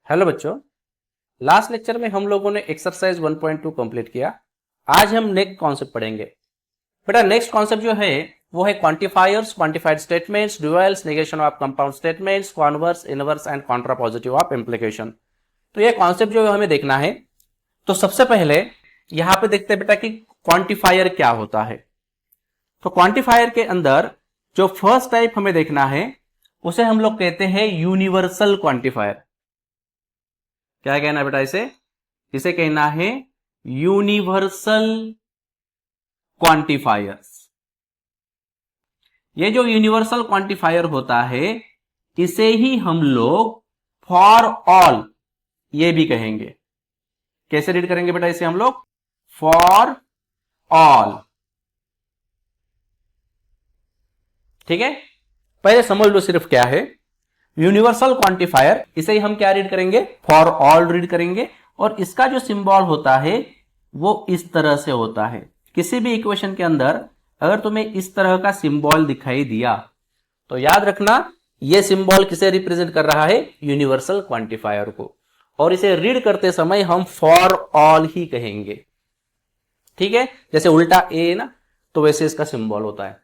Hello बच्चों, last lecture में हम लोगों ने एक्सरसाइज 1.2 कंप्लीट किया। आज हम नेक्स्ट कॉन्सेप्ट पढ़ेंगे। बेटा नेक्स्ट कॉन्सेप्ट जो है वो है quantifiers, quantified statements, duals, negation of compound statements, converse, inverse and contrapositive of implication. तो ये कॉन्सेप्ट जो हमें देखना है, तो सबसे पहले यहां पे देखते हैं बेटा कि क्वांटिफायर क्या होता है। तो क्वांटिफायर के अंदर जो फर्स्ट टाइप हमें देखना है उसे हम लोग कहते हैं यूनिवर्सल क्वांटिफायर। क्या कहना है बेटा इसे कहना है यूनिवर्सल क्वांटिफायर्स। ये जो यूनिवर्सल क्वांटिफायर होता है इसे ही हम लोग फॉर ऑल ये भी कहेंगे। कैसे रीड करेंगे बेटा इसे हम लोग? For all. ठीक है, पहले समझ लो सिर्फ क्या है यूनिवर्सल क्वांटिफायर। इसे ही हम क्या रीड करेंगे? फॉर ऑल रीड करेंगे। और इसका जो सिंबल होता है वो इस तरह से होता है। किसी भी इक्वेशन के अंदर अगर तुम्हें इस तरह का सिंबल दिखाई दिया तो याद रखना यह सिंबल किसे रिप्रेजेंट कर रहा है? यूनिवर्सल क्वांटिफायर को। और इसे रीड करते समय हम फॉर ऑल ही कहेंगे। ठीक है, जैसे उल्टा ए ना, तो वैसे इसका सिंबल होता है।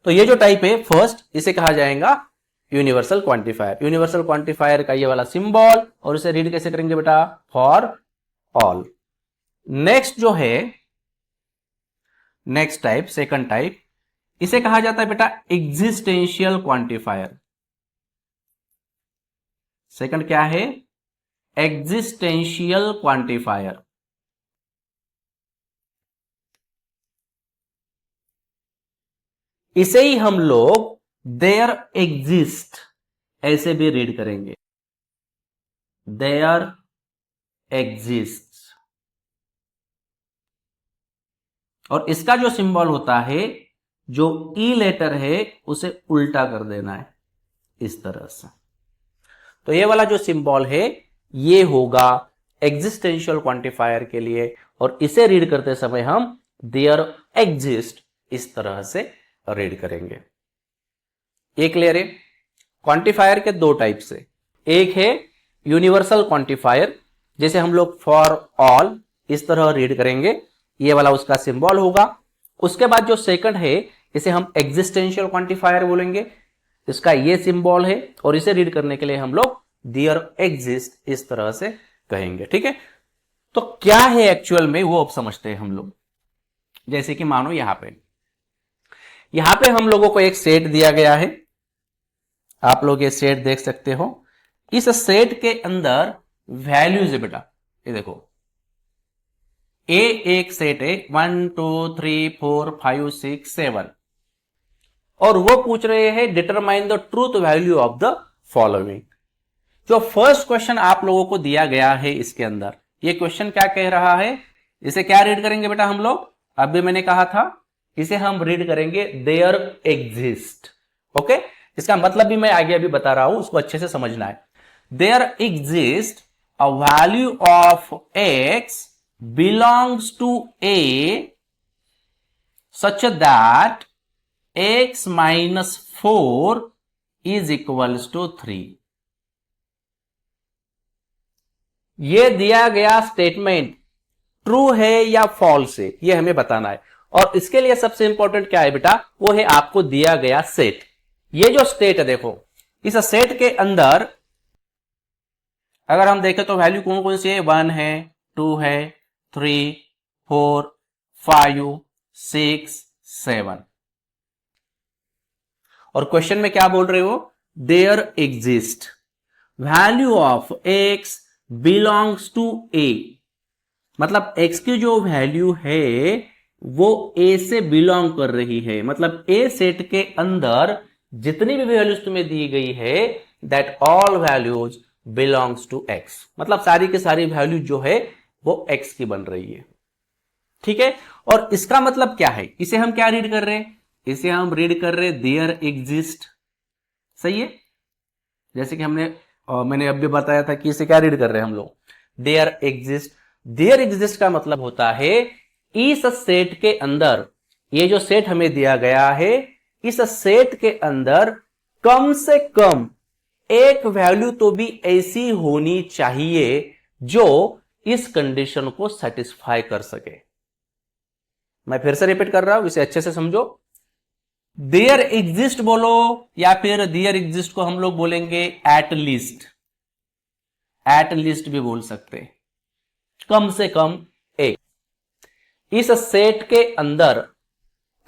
तो ये जो टाइप है फर्स्ट, इसे कहा जाएगा यूनिवर्सल क्वांटिफायर। यूनिवर्सल क्वांटिफायर का ये वाला सिंबल, और इसे रीड कैसे करेंगे बेटा? For all. नेक्स्ट जो है नेक्स्ट टाइप, सेकंड टाइप, इसे कहा जाता है बेटा एग्जिस्टेंशियल क्वांटिफायर। सेकंड क्या है? Existential quantifier. इसे ही हम लोग देयर एग्जिस्ट ऐसे भी रीड करेंगे। There exist. और इसका जो सिंबल होता है, जो ई लेटर है उसे उल्टा कर देना है इस तरह से। तो ये वाला जो सिंबल है ये होगा एग्जिस्टेंशियल क्वांटिफायर के लिए, और इसे रीड करते समय हम देयर एग्जिस्ट इस तरह से रीड करेंगे। ये क्लियर है? क्वांटिफायर के दो टाइप से, एक है यूनिवर्सल क्वांटिफायर, जैसे हम लोग फॉर ऑल इस तरह रीड करेंगे, ये वाला उसका सिंबल होगा। उसके बाद जो सेकंड है इसे हम एग्जिस्टेंशियल क्वांटिफायर बोलेंगे, इसका ये सिंबल है, और इसे रीड करने के लिए हम लोग देयर एग्जिस्ट इस तरह से कहेंगे। ठीक है, तो क्या है एक्चुअल में वो अब समझते हैं हम लोग। जैसे कि मानो यहां पे हम लोगों को एक सेट दिया गया है, आप लोग ये सेट देख सकते हो। इस सेट के अंदर वैल्यूज है बेटा, ये देखो ए एक सेट है 1 2 3 4 5 6 7, और वो पूछ रहे हैं determine the truth value of the following. जो फर्स्ट क्वेश्चन आप लोगों को दिया गया है इसके अंदर, ये क्वेश्चन क्या कह रहा है? इसे क्या रीड करेंगे बेटा हम लोग? अभी मैंने कहा था इसे हम रीड करेंगे देयर एग्जिस्ट। ओके, इसका मतलब भी मैं आगे अभी बता रहा हूं, उसको अच्छे से समझना है। There exist a value of x belongs to A such that x minus 4 is equals to 3। ये दिया गया स्टेटमेंट ट्रू है या फॉल्स है, ये हमें बताना है। और इसके लिए सबसे इंपॉर्टेंट क्या है बेटा? वो है आपको दिया गया सेट। ये जो स्टेट है देखो, इस सेट के अंदर अगर हम देखें तो वैल्यू कौन कौन सी है? 1 है, 2 है, 3 4 5 6 7। और क्वेश्चन में क्या बोल रहे हो? There exist value of x belongs to A. मतलब एक्स की जो वैल्यू है वो ए से बिलोंग कर रही है। मतलब ए सेट के अंदर जितनी भी वैल्यूज तुम्हें दी गई है, that all values belongs to x. मतलब सारी की सारी वैल्यू जो है वो x की बन रही है। ठीक है, और इसका मतलब क्या है? इसे हम क्या रीड कर रहे हैं? इसे हम रीड कर रहे हैं देयर एग्जिस्ट। सही है, जैसे कि मैंने अभी बताया था कि इसे क्या रीड कर रहे हैं हम लोग? There exist. देयर एग्जिस्ट का मतलब होता है इस सेट के अंदर, ये जो सेट हमें दिया गया है, इस सेट के अंदर कम से कम एक वैल्यू तो भी ऐसी होनी चाहिए जो इस कंडीशन को सेटिस्फाई कर सके। मैं फिर से रिपीट कर रहा हूं, इसे अच्छे से समझो। देयर एग्जिस्ट बोलो या फिर देयर एग्जिस्ट को हम लोग बोलेंगे एट लीस्ट भी बोल सकते, कम से कम एक। इस सेट के अंदर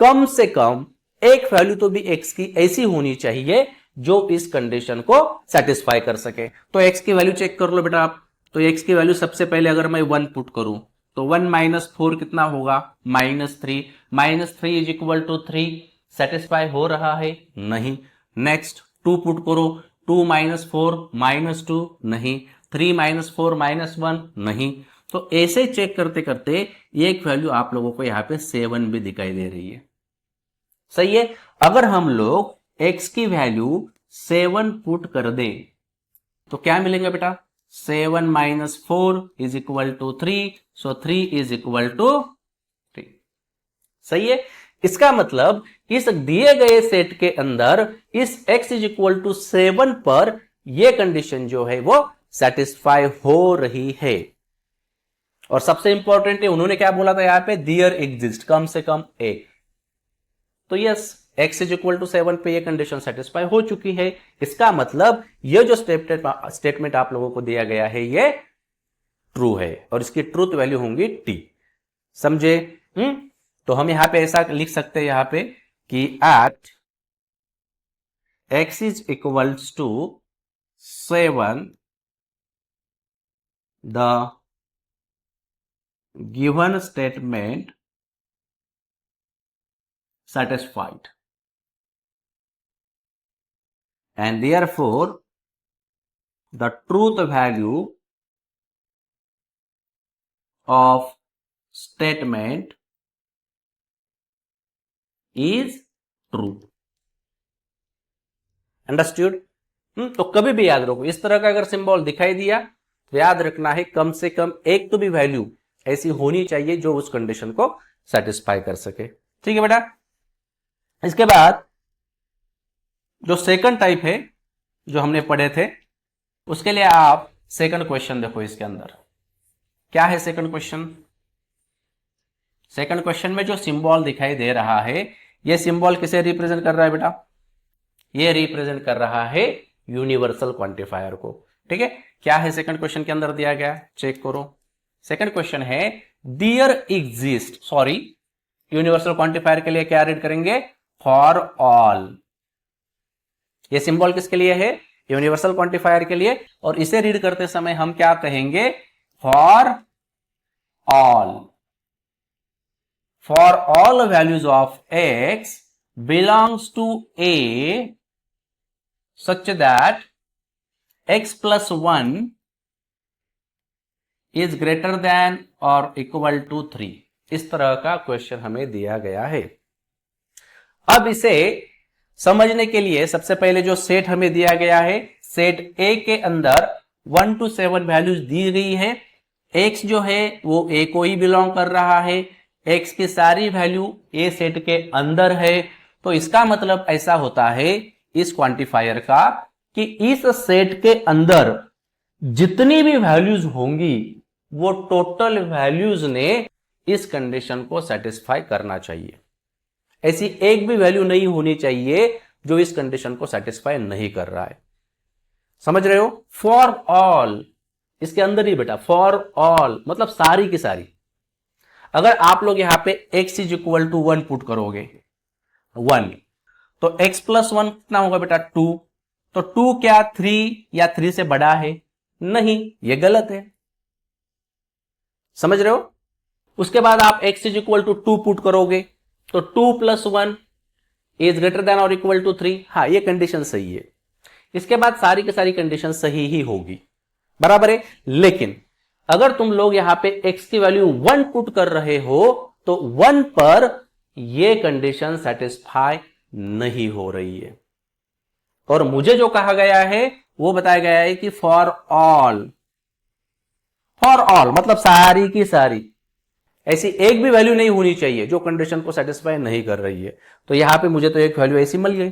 कम से कम एक वैल्यू तो भी x की ऐसी होनी चाहिए जो इस कंडीशन को सेटिस्फाई कर सके। तो x की वैल्यू चेक कर लो बेटा आप। तो x की वैल्यू सबसे पहले अगर मैं 1 पुट करूं तो 1 माइनस 4 कितना होगा, -3। -3 इज इक्वल टू 3, सेटिस्फाई हो रहा है, नहीं। नेक्स्ट 2 पुट करो, 2 माइनस 4 -2, नहीं। 3 माइनस 4 -1, नहीं। तो ऐसे चेक करते करते एक वैल्यू आप लोगों को यहां पे 7 भी दिखाई दे रही है। सही है। अगर हम लोग x की वैल्यू 7 पुट कर दें तो क्या मिलेंगे बेटा, 7 minus 4 is equal to 3, so 3 is equal to 3। सही है। इसका मतलब इस दिए गए सेट के अंदर इस x इज इक्वल टू 7 पर यह कंडीशन जो है वो सेटिस्फाई हो रही है। और सबसे इंपॉर्टेंट है, उन्होंने क्या बोला था यहां पे, देयर एग्जिस्ट, कम से कम एक। तो yes, x is equal to 7 पे ये कंडीशन सेटिस्फाई हो चुकी है। इसका मतलब ये जो स्टेटमेंट आप लोगों को दिया गया है ये ट्रू है और इसकी ट्रूथ वैल्यू होंगी t। समझे? तो हम यहां पे ऐसा लिख सकते हैं यहां पे कि at x is equals to 7 the given statement satisfied, and therefore the truth value of statement is true। Understood? तो कभी भी याद रखो, इस तरह का अगर सिंबल दिखाई दिया तो याद रखना है कम से कम एक तो भी वैल्यू ऐसी होनी चाहिए जो उस कंडीशन को सेटिस्फाई कर सके। ठीक है बेटा। इसके बाद जो सेकंड टाइप है जो हमने पढ़े थे, उसके लिए आप सेकंड क्वेश्चन देखो। इसके अंदर क्या है सेकंड क्वेश्चन? सेकंड क्वेश्चन में जो सिंबल दिखाई दे रहा है, यह सिंबल किसे रिप्रेजेंट कर रहा है बेटा? यह रिप्रेजेंट कर रहा है यूनिवर्सल क्वांटिफायर को। ठीक है। क्या है सेकंड क्वेश्चन के अंदर दिया गया, चेक करो। सेकंड क्वेश्चन है there exist, sorry, universal quantifier के लिए क्या रीड करेंगे, फॉर ऑल। यह सिंबल किसके लिए है? यूनिवर्सल क्वांटिफायर के लिए। और इसे रीड करते समय हम क्या कहेंगे, for all. For all values of x belongs to a such that x plus 1 is greater than or equal to 3। इस तरह का क्वेश्चन हमें दिया गया है। अब इसे समझने के लिए सबसे पहले जो सेट हमें दिया गया है, सेट A के अंदर 1 to 7 वैल्यूज दी गई है। x जो है वो A को ही बिलोंग कर रहा है, x की सारी वैल्यू A सेट के अंदर है। तो इसका मतलब ऐसा होता है इस क्वांटिफायर का कि इस सेट के अंदर जितनी भी वैल्यूज होंगी वो टोटल वैल्यूज ने इस कंडीशन को सेटिस्फाई करना चाहिए। ऐसी एक भी वैल्यू नहीं होनी चाहिए जो इस कंडीशन को सेटिस्फाई नहीं कर रहा है। समझ रहे हो? फॉर ऑल, इसके अंदर ही बेटा, फॉर ऑल मतलब सारी की सारी। अगर आप लोग यहां पे x is equal to 1 put करोगे, 1, तो x प्लस 1 कितना होगा बेटा, 2। तो 2 क्या 3 या 3 से बड़ा है? नहीं, यह गलत है। समझ रहे हो? उसके बाद आप x is equal to 2 put करोगे तो 2 प्लस 1 इज ग्रेटर देन और इक्वल टू 3। हाँ, ये कंडीशन सही है। इसके बाद सारी की सारी कंडीशन सही ही होगी, बराबर है। लेकिन अगर तुम लोग यहां पे x की वैल्यू 1 पुट कर रहे हो तो 1 पर यह कंडीशन सेटिस्फाई नहीं हो रही है। और मुझे जो कहा गया है वो बताया गया है कि फॉर ऑल, फॉर ऑल मतलब सारी की सारी, ऐसी एक भी वैल्यू नहीं होनी चाहिए जो कंडीशन को सेटिस्फाई नहीं कर रही है। तो यहां पे मुझे तो एक वैल्यू ऐसी मिल गई।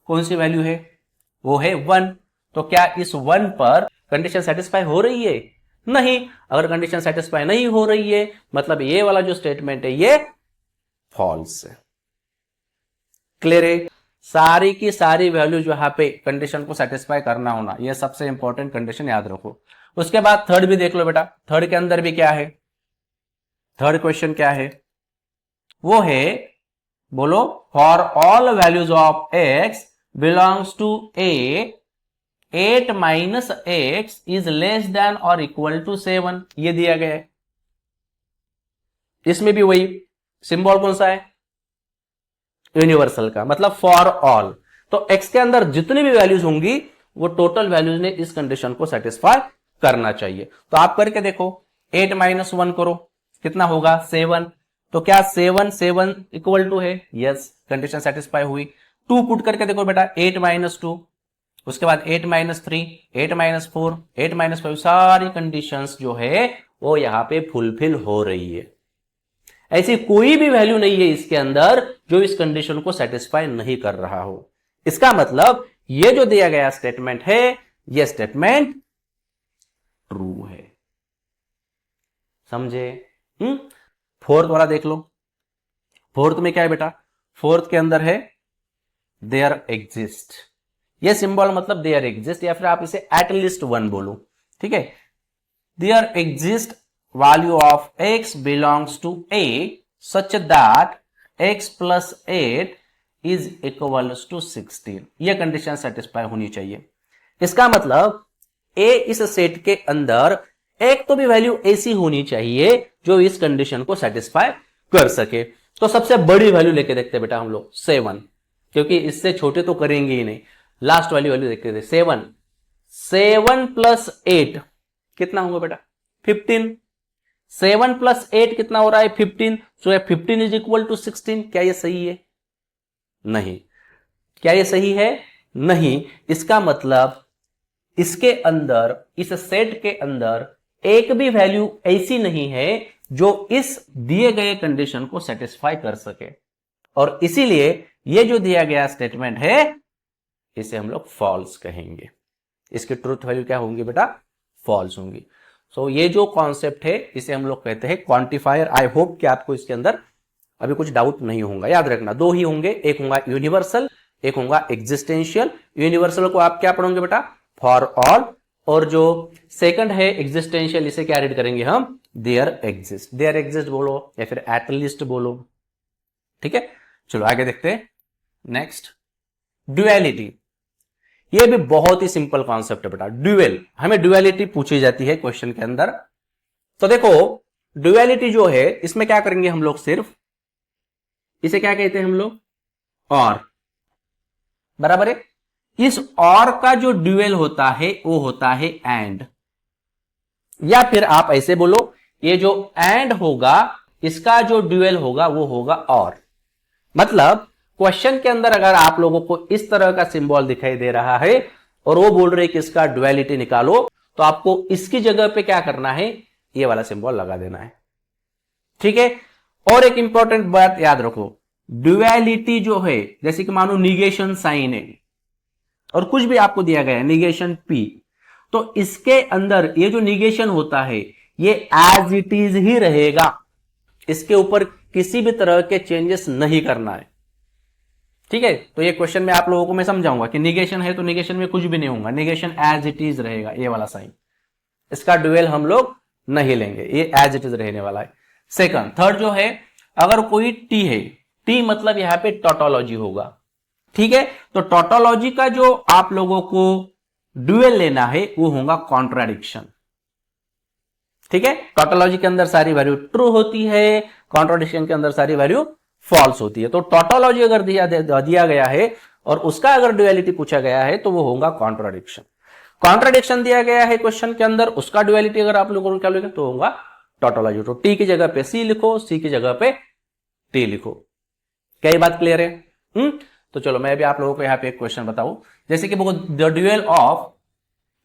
कौन सी वैल्यू है? वो है 1। तो क्या इस 1 पर कंडीशन सेटिस्फाई हो रही है? नहीं। अगर कंडीशन सेटिस्फाई नहीं हो रही है मतलब ये वाला जो स्टेटमेंट है ये फॉल्स है। क्लियर है? सारी की सारी वैल्यू जो यहां पे कंडीशन को सेटिस्फाई करना होना, ये सबसे इंपॉर्टेंट कंडीशन याद रखो। उसके बाद थर्ड भी देख लो बेटा, थर्ड के अंदर भी क्या है, थर्ड क्वेश्चन क्या है, वो है, बोलो, for all values of x belongs to A 8 minus x is less than और इक्वल टू 7, ये दिया गया है। इसमें भी वही सिंबल कौन सा है, यूनिवर्सल का, मतलब फॉर ऑल। तो एक्स के अंदर जितनी भी वैल्यूज होंगी वो टोटल वैल्यूज ने इस कंडीशन को सेटिस्फाई करना चाहिए। तो आप करके देखो, 8 माइनस 1 करो, कितना होगा 7। तो क्या 7 इक्वल टू है? यस, कंडीशन सेटिस्फाई हुई। 2 पुट करके देखो बेटा, 8 माइनस 2, उसके बाद 8 माइनस 3, 8 माइनस 4, 8 माइनस 5, सारी कंडीशंस जो है वो यहां पे फुलफिल हो रही है। ऐसी कोई भी वैल्यू नहीं है इसके अंदर जो इस कंडीशन को सेटिस्फाई नहीं कर रहा हो। इसका मतलब ये जो दिया गया स्टेटमेंट है ये स्टेटमेंट ट्रू है। समझे? फोर्थ वाला देख लो। फोर्थ में क्या है बेटा, फोर्थ के अंदर है देयर एग्जिस्ट। ये सिंबल मतलब देयर एग्जिस्ट, या फिर आप इसे एटलीस्ट 1 बोलो, ठीक है। There exist value of x belongs to a such that x plus 8 is equals to 16, यह कंडीशन सेटिस्फाई होनी चाहिए। इसका मतलब a इस सेट के अंदर एक तो भी वैल्यू ऐसी होनी चाहिए जो इस कंडीशन को सेटिस्फाई कर सके। तो सबसे बड़ी वैल्यू लेके देखते हैं बेटा हम लोग 7, क्योंकि इससे छोटे तो करेंगे ही नहीं। लास्ट वाली वैल्यू देखते थे 7 प्लस 8 कितना होगा बेटा 15। 7 प्लस 8 कितना हो रहा है 15। सो 15 इज इक्वल टू 16। क्या ये सही है? नहीं। क्या ये सही है? नहीं। इसका मतलब इसके अंदर, इस सेट के अंदर एक भी वैल्यू ऐसी नहीं है जो इस दिए गए कंडीशन को सेटिस्फाई कर सके, और इसीलिए ये जो दिया गया स्टेटमेंट है इसे हम लोग फॉल्स कहेंगे। इसकी ट्रूथ वैल्यू क्या होंगी बेटा? फॉल्स होंगी। सो ये जो कॉन्सेप्ट है इसे हम लोग कहते हैं क्वांटिफायर। आई होप कि आपको इसके अंदर अभी कुछ डाउट नहीं होगा। याद रखना, दो ही होंगे, एक होगा यूनिवर्सल, एक होगा एग्जिस्टेंशियल। यूनिवर्सल को आप क्या पढ़ोगे बेटा? For all. और जो सेकंड है एग्जिस्टेंशियल, इसे क्या रीड करेंगे हम? There exist. देयर एग्जिस्ट बोलो या फिर एटलीस्ट बोलो, ठीक है। चलो आगे देखते हैं। Next, duality. ये भी बहुत ही सिंपल कॉन्सेप्ट है बेटा। ड्यूएल, हमें ड्यूएलिटी पूछी जाती है क्वेश्चन के अंदर। तो देखो, ड्यूएलिटी जो है इसमें क्या करेंगे हम लोग, सिर्फ इसे क्या कहते हैं हम लोग? और। बराबर है। इस और का जो ड्यूएल होता है वो होता है एंड, या फिर आप ऐसे बोलो, ये जो एंड होगा इसका जो ड्यूएल होगा वो होगा और। मतलब क्वेश्चन के अंदर अगर आप लोगों को इस तरह का सिंबल दिखाई दे रहा है और वो बोल रहे कि इसका ड्युअलिटी निकालो, तो आपको इसकी जगह पे क्या करना है? ये वाला सिंबल लगा देना है, ठीक है। और एक इंपॉर्टेंट बात याद रखो, ड्युअलिटी जो है, जैसे कि मानो निगेशन साइन है और कुछ भी आपको दिया गया है निगेशन पी, तो इसके अंदर ये जो निगेशन होता है ये एज इट इज ही रहेगा। इसके ऊपर किसी भी तरह के चेंजेस नहीं करना है, ठीक है। तो ये क्वेश्चन में आप लोगों को मैं समझाऊंगा कि निगेशन है तो निगेशन में कुछ भी नहीं होगा, निगेशन एज इट इज रहेगा, ये वाला साइन। इसका ड्यूएल हम लोग नहीं लेंगे, ये एज इट इज रहने वाला है। सेकंड, थर्ड जो है, अगर कोई टी है, टी मतलब यहां पे टोटोलॉजी होगा, ठीक है। तो टोटोलॉजी का जो आप लोगों को ड्यूएल लेना है वो होगा कॉन्ट्राडिक्शन, ठीक है। टोटोलॉजी के अंदर सारी वैल्यू ट्रू होती है, कॉन्ट्राडिक्शन के अंदर सारी वैल्यू फॉल्स होती है। तो टोटोलॉजी अगर दिया गया है और उसका अगर ड्युअलिटी पूछा गया है तो वो होगा कॉन्ट्राडिक्शन। कॉन्ट्राडिक्शन दिया गया है क्वेश्चन के अंदर, उसका ड्युअलिटी अगर आप लोगों को क्या लिखें तो होगा टोटोलॉजी। तो टी की जगह पे सी लिखो, सी की जगह पे टी लिखो। क्या ये बात क्लियर है? तो चलो मैं भी आप लोगों को यहां पे एक क्वेश्चन बताऊं, जैसे कि द ड्यूएल ऑफ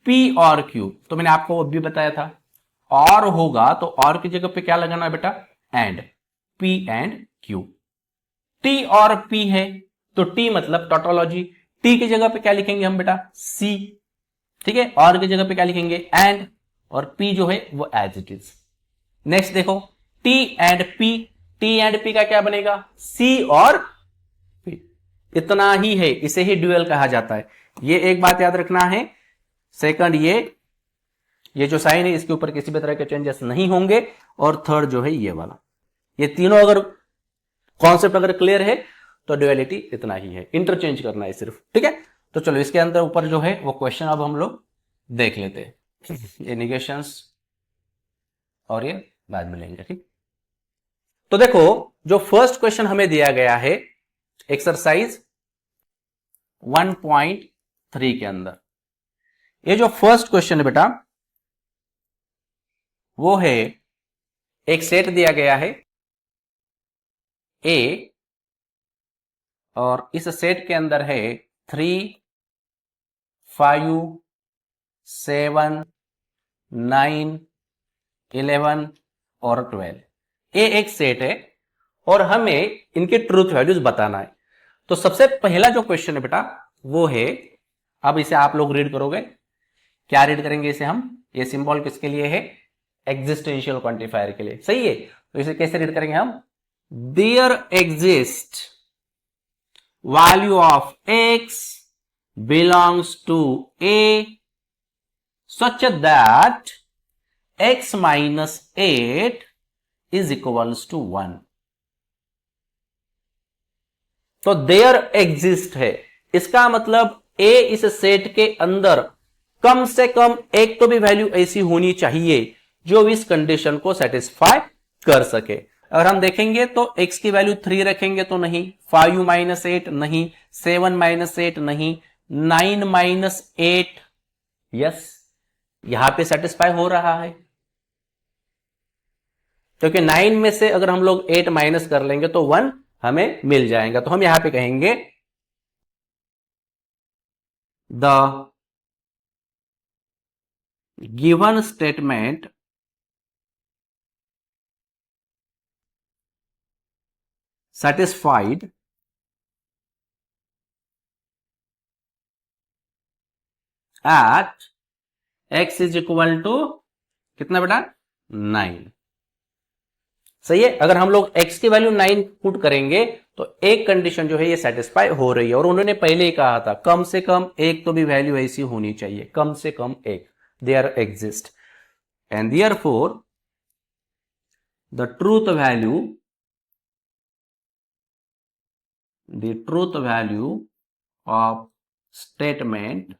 पी और क्यू, तो मैंने आपको वो भी बताया था, और होगा तो और की जगह पे क्या लगाना है बेटा? And, P and Q. T और पी है तो टी मतलब टोटोलॉजी, टी की जगह पे क्या लिखेंगे हम बेटा? सी, ठीक है, और की जगह पे क्या लिखेंगे एंड, और पी जो है वो एज इट इज। नेक्स्ट देखो T and P, T and P का क्या बनेगा सी और पी, इतना ही है, इसे ही ड्यूअल कहा जाता है। ये एक बात याद रखना है। सेकंड ये जो साइन है इसके ऊपर किसी भी तरह के चेंजेस नहीं होंगे, और थर्ड जो है ये वाला, ये तीनों अगर कॉन्सेप्ट अगर क्लियर है तो ड्यूअलिटी इतना ही है, इंटरचेंज करना है सिर्फ। ठीक है, तो चलो इसके अंदर ऊपर जो है वो क्वेश्चन अब हम लोग देख लेते हैं। ये निगेशंस और ये बाद में लेंगे। ठीक, तो देखो जो फर्स्ट क्वेश्चन हमें दिया गया है एक्सरसाइज 1.3 के अंदर, ये जो फर्स्ट क्वेश्चन है बेटा वो है, एक सेट दिया गया है ए, और इस सेट के अंदर है 3, 5, 7, 9, 11 और 12। ये एक सेट है और हमें इनके ट्रूथ वैल्यूज बताना है। तो सबसे पहला जो क्वेश्चन है बेटा वो है, अब इसे आप लोग रीड करोगे, क्या रीड करेंगे इसे हम, ये सिंबल किसके लिए है एग्जिस्टेंशियल क्वांटिफायर के लिए, सही है। तो इसे कैसे रीड करेंगे हम, there exist value of x belongs to A such that x minus 8 is equals to 1। तो देयर एग्जिस्ट है, इसका मतलब a इस सेट के अंदर कम से कम एक तो भी वैल्यू ऐसी होनी चाहिए जो इस कंडीशन को सेटिस्फाई कर सके। अगर हम देखेंगे तो x की वैल्यू 3 रखेंगे तो नहीं, 5 माइनस 8 नहीं, 7 माइनस 8 नहीं, 9 माइनस 8 यस, यहां पे सेटिस्फाई हो रहा है, क्योंकि 9 में से अगर हम लोग 8 माइनस कर लेंगे तो 1 हमें मिल जाएगा। तो हम यहां पे कहेंगे the given statement satisfied at x is equal to कितना बेटा 9। सही है, अगर हम लोग x की वैल्यू 9 पुट करेंगे तो एक कंडीशन जो है ये सेटिस्फाई हो रही है, और उन्होंने पहले ही कहा था कम से कम एक तो भी वैल्यू ऐसी होनी चाहिए, कम से कम एक, there exist, and therefore the truth value of statement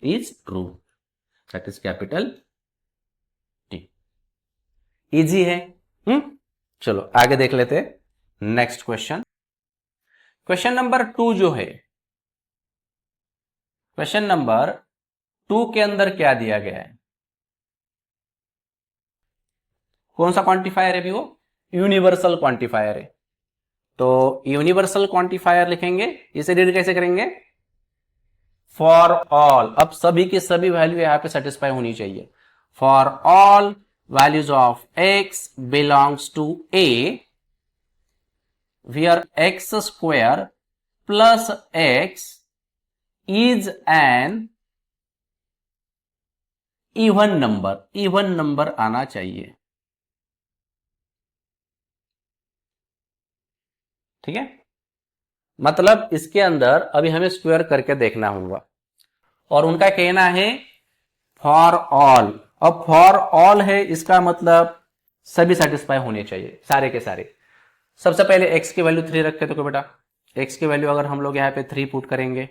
is true, that is capital T। Easy है। चलो आगे देख लेते हैं नेक्स्ट क्वेश्चन। क्वेश्चन नंबर 2 जो है, क्वेश्चन नंबर 2 के अंदर क्या दिया गया है, कौन सा क्वांटिफायर है भी वो, यूनिवर्सल क्वांटिफायर है। तो यूनिवर्सल क्वांटिफायर लिखेंगे, इसे रीड कैसे करेंगे, फॉर ऑल, अब सभी की सभी वैल्यू यहां पे सेटिस्फाई होनी चाहिए। For all values of x belongs to a where x square plus x is an even number आना चाहिए। ठीक है, मतलब इसके अंदर अभी हमें स्क्वायर करके देखना होगा, और उनका कहना है फॉर ऑल। अब फॉर ऑल है, इसका मतलब सभी सेटिस्फाई होने चाहिए, सारे के सारे। सबसे पहले x की वैल्यू 3 रखते तो बेटा, x की वैल्यू अगर हम लोग यहाँ पे 3 पुट करेंगे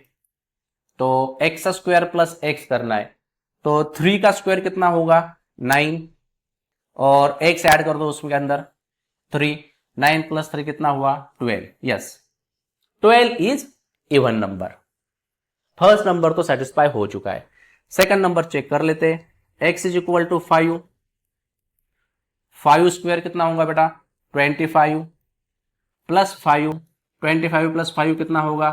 तो एक्स स्क्वायर प्लस एक्स करना है, तो 3 का स्क्वायर कितना होगा 9, और x ऐड कर दो उसके अंदर 3, 9 प्लस 3 कितना हुआ 12। Yes, 12 is even number. First number तो सेटिस्फाई हो चुका है। सेकंड नंबर चेक कर लेते हैं, x is equal to 5, 5 square कितना होगा बेटा 25 प्लस 5, 25 प्लस 5 कितना होगा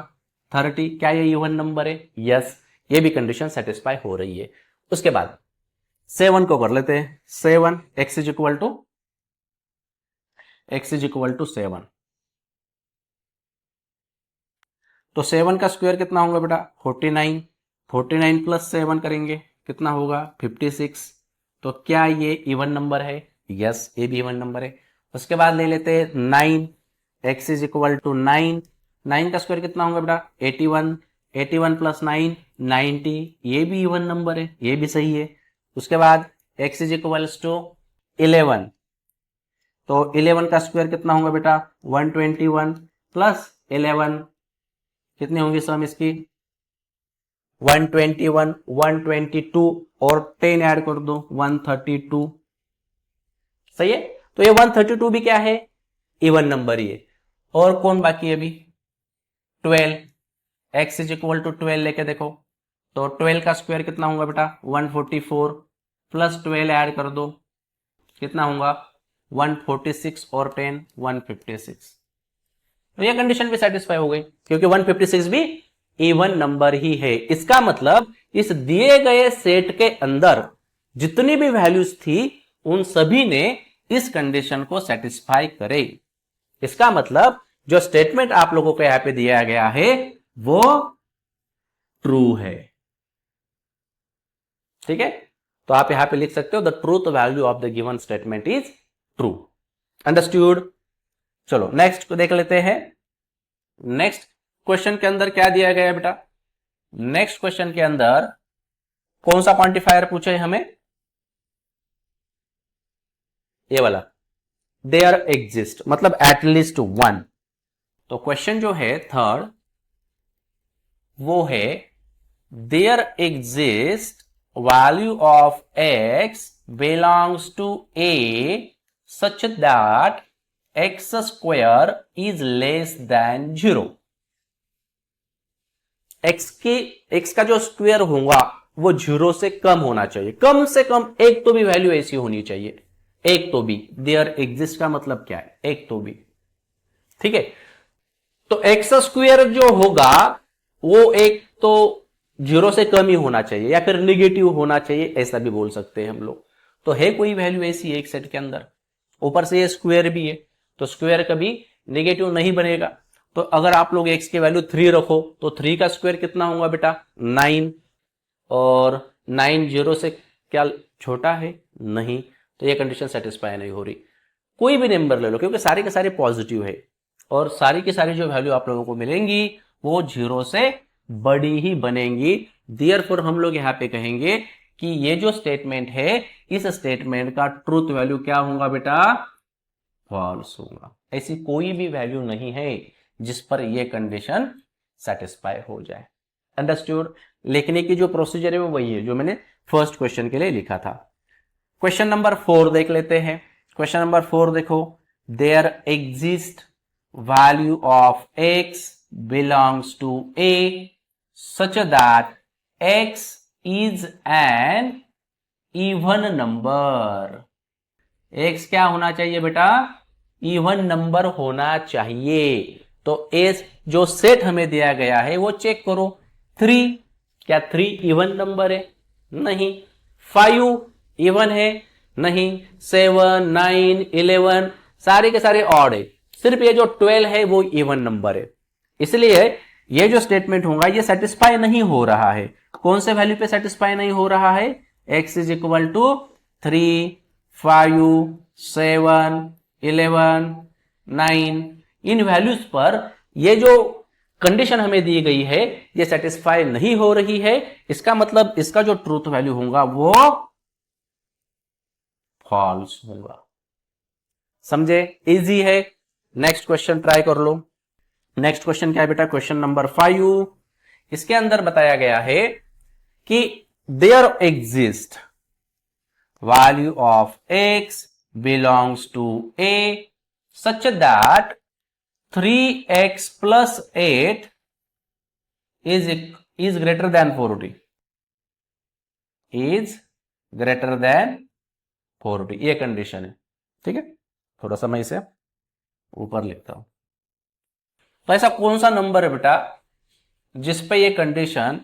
30। क्या ये इवन नंबर है, यस, ये भी कंडीशन सेटिस्फाई हो रही है। उसके बाद 7 को कर लेते हैं, 7 x इज इक्वल टू 7, तो 7 का स्क्वायर कितना होगा बेटा 49, 49 प्लस 7 करेंगे कितना होगा 56। तो क्या ये इवन नंबर है? यस, ये भी इवन नंबर है। उसके बाद ले लेते हैं 9, x इज इक्वल टू 9, 9 का स्क्वायर कितना होगा बेटा 81, 81 प्लस 9 90, ये भी इवन नंबर है, ये भी सही है। उसके बाद x इज इक्वल्स टू 11, तो 11 का स्क्वायर कितना होगा बेटा 121 प्लस 11 कितनी होंगी सम इसकी 121, 122 और 10 ऐड कर दो 132। सही है, तो ये 132 भी क्या है इवन नंबर ही है। और कौन बाकी है अभी 12, x इज इक्वल टू 12 लेके देखो, तो 12 का स्क्वायर कितना होगा बेटा 144 प्लस 12 ऐड कर दो कितना होगा 146 और 10 156। तो ये कंडीशन भी सेटिस्फाई हो गई क्योंकि 156 भी इवन नंबर ही है। इसका मतलब इस दिए गए सेट के अंदर जितनी भी वैल्यूज थी उन सभी ने इस कंडीशन को सेटिस्फाई करे। इसका मतलब जो स्टेटमेंट आप लोगों को यहां पे दिया गया है वो ट्रू है। ठीक है, तो आप यहां पे लिख सकते हो the truth value of the given statement is true. Understood. चलो नेक्स्ट को देख लेते हैं। नेक्स्ट क्वेश्चन के अंदर क्या दिया गया है बेटा, नेक्स्ट क्वेश्चन के अंदर कौन सा क्वांटिफायर पूछा है हमें, ये वाला देयर एग्जिस्ट, मतलब एटलीस्ट वन। तो क्वेश्चन जो है थर्ड वो है there exist value of x belongs to a such that x square is less than 0। x का जो स्क्वायर होगा वो 0 से कम होना चाहिए, कम से कम एक तो भी वैल्यू ऐसी होनी चाहिए, एक तो भी। देयर एग्जिस्ट का मतलब क्या है, एक तो भी। ठीक है, तो एक्स स्क्वायर जो होगा वो एक तो 0 से कम ही होना चाहिए या फिर निगेटिव होना चाहिए, ऐसा भी बोल सकते हैं हम लोग। तो है कोई वैल्यू ऐसी एक सेट के अंदर, ऊपर से ये स्क्वायर भी है, तो स्क्वायर कभी नेगेटिव नहीं बनेगा। तो अगर आप लोग x की वैल्यू 3 रखो तो 3 का स्क्वायर कितना होगा बेटा 9, और 9 0 से क्या छोटा है, नहीं, तो ये कंडीशन सेटिस्फाई नहीं हो रही। कोई भी नंबर ले लो क्योंकि सारे के सारे पॉजिटिव है और सारी की सारी जो वैल्यू आप लोगों को मिलेंगी वो 0 से बड़ी ही बनेंगी। देयरफॉर हम लोग यहां पे कहेंगे कि ये जो स्टेटमेंट है इस स्टेटमेंट का ट्रूथ वैल्यू क्या होगा बेटा फॉल्स होगा। ऐसी कोई भी वैल्यू नहीं है जिस पर यह कंडीशन सेटिस्फाई हो जाए। अंडरस्टूड। लिखने की जो प्रोसीजर है वो वही है जो मैंने फर्स्ट क्वेश्चन के लिए लिखा था। क्वेश्चन नंबर 4 देख लेते हैं। क्वेश्चन नंबर 4 देखो, there exist value of x belongs to a such that x is an even number। x क्या होना चाहिए बेटा, इवन नंबर होना चाहिए। तो एस जो सेट हमें दिया गया है वो चेक करो। 3, क्या 3 इवन नंबर है, नहीं। 5 इवन है, नहीं। 7 9 11 सारे के सारे ऑड है, सिर्फ ये जो 12 है वो इवन नंबर है। इसलिए ये जो स्टेटमेंट होगा ये सेटिस्फाई नहीं हो रहा है। कौन से वैल्यू पे सेटिस्फाई नहीं हो रहा है, x इज इक्वल टू 3 5 7 11 9, इन वैल्यूज पर ये जो कंडीशन हमें दी गई है ये सेटिस्फाई नहीं हो रही है। इसका मतलब इसका जो ट्रूथ वैल्यू होगा वो फॉल्स होगा। समझे, इजी है। नेक्स्ट क्वेश्चन ट्राई कर लो। नेक्स्ट क्वेश्चन क्या है बेटा, क्वेश्चन नंबर 5। इसके अंदर बताया गया है कि there exist value of x belongs to a such that 3x plus 8 is greater than 40, is greater than 40, ये कंडीशन है। ठीक है, थोड़ा सा मैं इसे ऊपर लिखता हूं। तो ऐसा कौन सा नंबर है बेटा जिस पे ये कंडीशन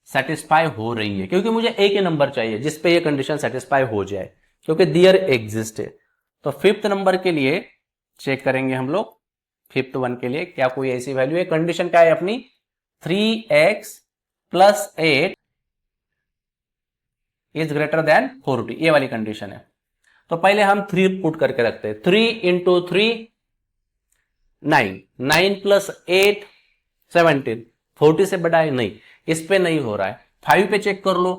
सेटिस्फाई हो रही है, क्योंकि मुझे एक ही नंबर चाहिए जिस पे ये कंडीशन सेटिस्फाई हो जाए, क्योंकि देयर एग्जिस्ट है। तो 5th नंबर के लिए चेक करेंगे हम लोग फिफ्थ वन के लिए क्या कोई ऐसी वैल्यू है? कंडीशन क्या है अपनी? 3x + 8 इज ग्रेटर देन 40, ये वाली कंडीशन है। तो पहले हम 3 पुट करके रखते हैं। 3 × 3 9, 9 + 8 17, 40 से बड़ा है नहीं, इस पे नहीं हो रहा है। 5 पे चेक कर लो,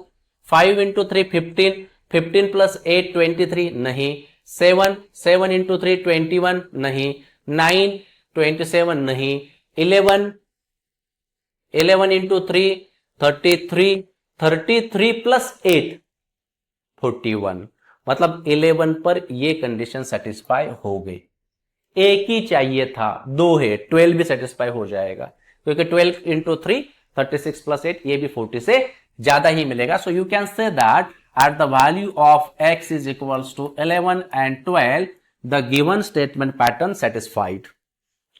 5 × 3 15, 15 + 8 23 नहीं, 7 × 3 21 नहीं, 9 27 नहीं, 11 × 3 33, 33 + 8 41, मतलब 11 पर ये कंडीशन सेटिस्फाई हो गई। एक ही चाहिए था, 2 है, 12 भी सेटिस्फाई हो जाएगा, क्योंकि 12 × 3 36 + 8 ये भी 40 से ज्यादा ही मिलेगा। So you can say that at the value of x is equals to 11 and 12 the given statement pattern satisfied.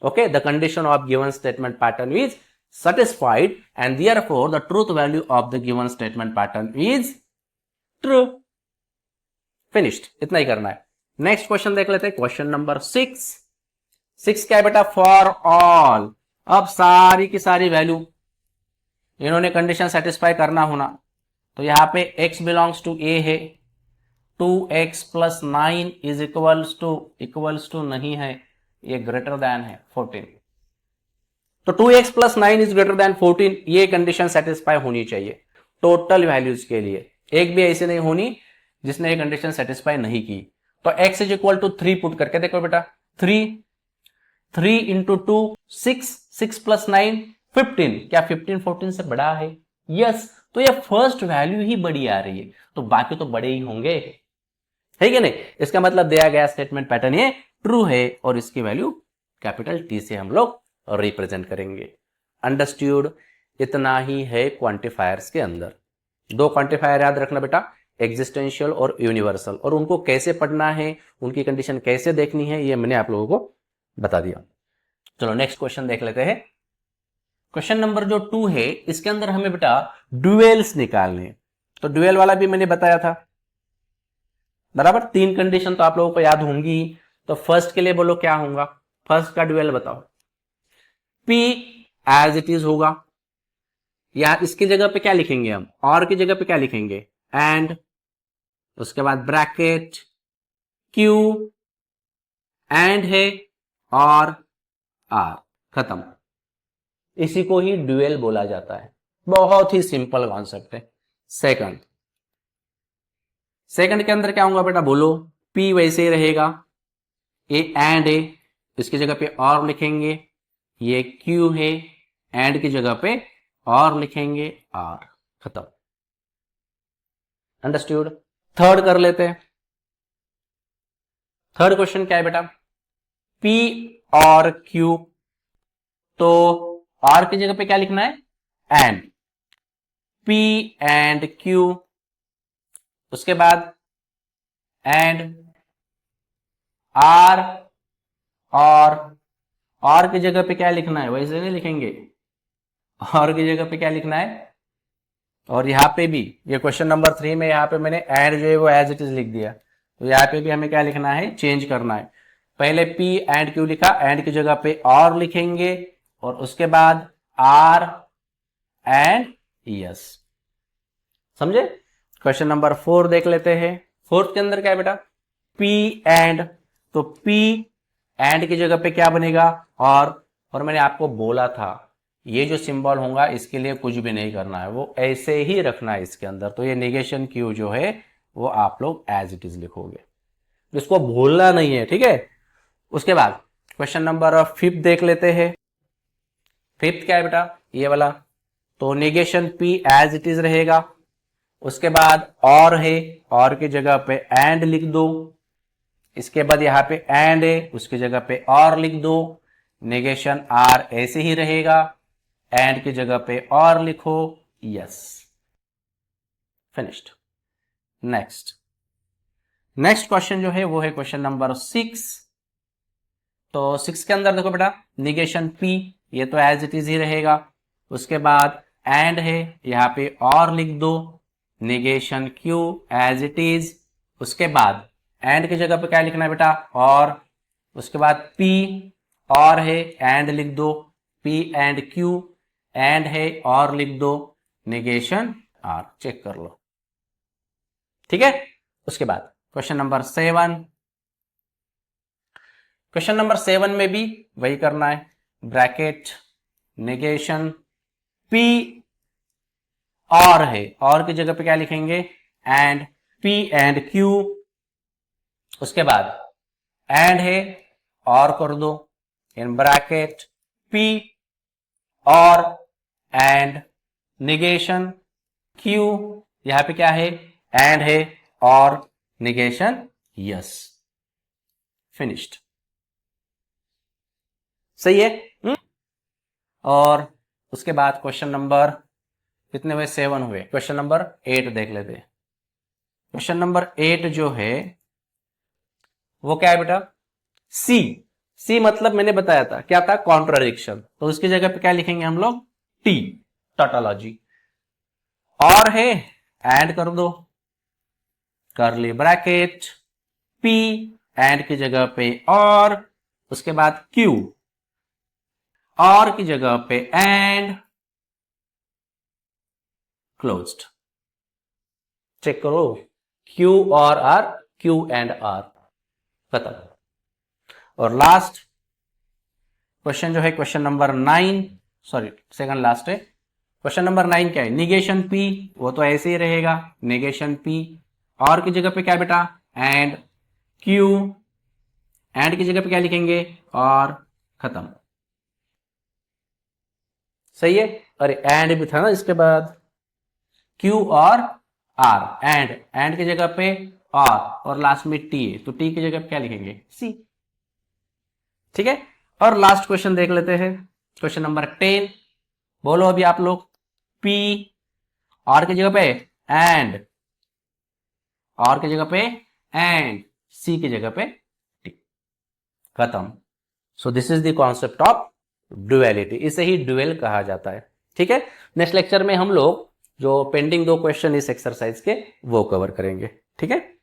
Okay, the condition of given statement pattern is satisfied and therefore the truth value of the given statement pattern is true. Finished. इतना ही करना है। Next question देख लेते हैं, question number 6। 6 क्या है बेटा? For all. अब सारी की सारी वैल्यू इन्होंने कंडीशन सेटिस्फाई करना होना, तो यहां पे x बिलोंग्स टू a है, 2x + 9 इज इक्वल्स टू नहीं है, ये ग्रेटर देन है 14। तो 2x + 9 इज ग्रेटर देन 14, ये कंडीशन सेटिस्फाई होनी चाहिए टोटल वैल्यूज के लिए। एक भी ऐसी नहीं होनी जिसने ये कंडीशन सेटिस्फाई नहीं की। तो x is equal to 3 put करके देखो बेटा, 3 × 2 6, 6 + 9 15, क्या 15 14 से बड़ा है? यस, तो ये फर्स्ट वैल्यू ही बड़ी आ रही है, तो बाकी तो बड़े ही होंगे, है कि नहीं? इसका मतलब दिया गया स्टेटमेंट पैटर्न ये ट्रू है और इसकी वैल्यू कैपिटल T से हम लोग रिप्रेजेंट करेंगे। अंडरस्टूड? इतना ही है क्वांटिफायर्स के अंदर। 2 क्वांटिफायर याद रखना बेटा, एग्जिस्टेंशियल और यूनिवर्सल, और उनको कैसे पढ़ना है, उनकी कंडीशन कैसे देखनी है, ये मैंने आप लोगों को बता दिया। चलो नेक्स्ट क्वेश्चन देख लेते हैं। क्वेश्चन नंबर जो 2 है, इसके अंदर हमें बेटा ड्यूएल्स निकालने। तो ड्यूएल वाला भी मैंने बताया था, बराबर। 3 कंडीशन तो आप लोगों को याद होंगी। तो फर्स्ट के लिए बोलो क्या होगा? फर्स्ट का ड्यूएल बताओ। P एज इट इज होगा, या इसकी जगह पे क्या लिखेंगे हम? और की जगह पे क्या लिखेंगे? एंड, उसके बाद ब्रैकेट, Q एंड है और R, खत्म। इसी को ही ड्यूएल बोला जाता है। बहुत ही सिंपल कॉन्सेप्ट है। सेकंड के अंदर क्या होगा बेटा? बोलो। P वैसे ही रहेगा, ये एंड है, इसकी जगह पे और लिखेंगे, ये Q है, एंड की जगह पे और लिखेंगे R, खत्म। अंडरस्टूड? थर्ड कर लेते हैं। थर्ड क्वेश्चन क्या है बेटा? P और Q, तो R की जगह पे क्या लिखना है? एंड, P एंड Q, उसके बाद एंड R, और की जगह पे क्या लिखना है? वैसे नहीं लिखेंगे, और की जगह पे क्या लिखना है? और यहां पे भी, ये क्वेश्चन नंबर 3 में यहां पे मैंने एंड जो है वो एज इट इज लिख दिया, तो यहां पे भी हमें क्या लिखना है? चेंज करना है। पहले P एंड Q लिखा, एंड की जगह पे और लिखेंगे, और उसके बाद R एंड यस। समझे? क्वेश्चन नंबर 4 देख लेते हैं। फोर्थ के अंदर क्या है बेटा? P एंड, तो P एंड की जगह पे क्या बनेगा? और मैंने आपको बोला था ये जो सिंबल होगा इसके लिए कुछ भी नहीं करना है, वो ऐसे ही रखना है इसके अंदर। तो ये नेगेशन Q जो है वो आप लोग एज इट इज लिखोगे, इसको भूलना नहीं है, ठीक है? उसके बाद क्वेश्चन नंबर 5 देख लेते हैं। 5 क्या है बेटा? ये वाला, तो negation P as it is रहेगा, उसके बाद और है, और की जगह पे एंड लिख दो, इसके बाद यहां पे एंड है, उसकी जगह पे और लिख दो, नेगेशन R ऐसे ही रहेगा, एंड की जगह पे और लिखो, यस, फिनिश्ड। नेक्स्ट क्वेश्चन जो है वो है क्वेश्चन नंबर 6। तो 6 के अंदर देखो बेटा, नेगेशन P, ये तो एज इट इज ही रहेगा, उसके बाद एंड है, यहां पे और लिख दो, negation Q as it is, उसके बाद एंड की जगह पे क्या लिखना है बेटा? और, उसके बाद P, और है एंड लिख दो, P एंड Q एंड है और लिख दो, नेगेशन R, चेक कर लो। ठीक है, उसके बाद क्वेश्चन नंबर 7। क्वेश्चन नंबर 7 में भी वही करना है, ब्रैकेट नेगेशन P और है, और की जगह पे क्या लिखेंगे, एंड P एंड Q, उसके बाद एंड है और कर दो, इन ब्रैकेट P और एंड नेगेशन Q, यहां पे क्या है, एंड है और नेगेशन यस, फिनिश्ड। सही है। और उसके बाद क्वेश्चन नंबर कितने हुए, 7 हुए। क्वेश्चन नंबर 8 देख लेते हैं। क्वेश्चन नंबर 8 जो है वो क्या है बेटा, सी मतलब मैंने बताया था क्या था, कॉन्ट्राडिक्शन, तो उसकी जगह पे क्या लिखेंगे हम लोग, टी, टोटोलॉजी। और है एंड कर दो, कर्ली ब्रैकेट, पी एंड की जगह पे और, उसके बाद क्यू और की जगह पे एंड, क्लोज्ड। चेक करो, क्यू और आर, क्यू एंड आर, खत्म। और लास्ट क्वेश्चन जो है question number 9, sorry second last है। क्वेश्चन नंबर 9 क्या है, निगेशन पी, वो तो ऐसे ही रहेगा, निगेशन पी और की जगह पे क्या बेटा, एंड क्यू एंड की जगह पे क्या लिखेंगे, और, खत्म। सही है। अरे एंड भी था ना इसके बाद, क्यू और आर, एंड की जगह पे और लास्ट में टी है, तो टी की जगह पे क्या लिखेंगे, सी। ठीक है। और लास्ट क्वेश्चन देख लेते हैं, क्वेश्चन नंबर 10। बोलो अभी आप लोग, पी और की जगह पे एंड, और की जगह पे एंड, सी की जगह पे टी, खत्म। So this is the concept of duality, इसे ही ड्यूअल कहा जाता है। ठीक है। नेक्स्ट लेक्चर में हम लोग जो पेंडिंग 2 क्वेश्चन इस एक्सरसाइज के वो कवर करेंगे। ठीक है।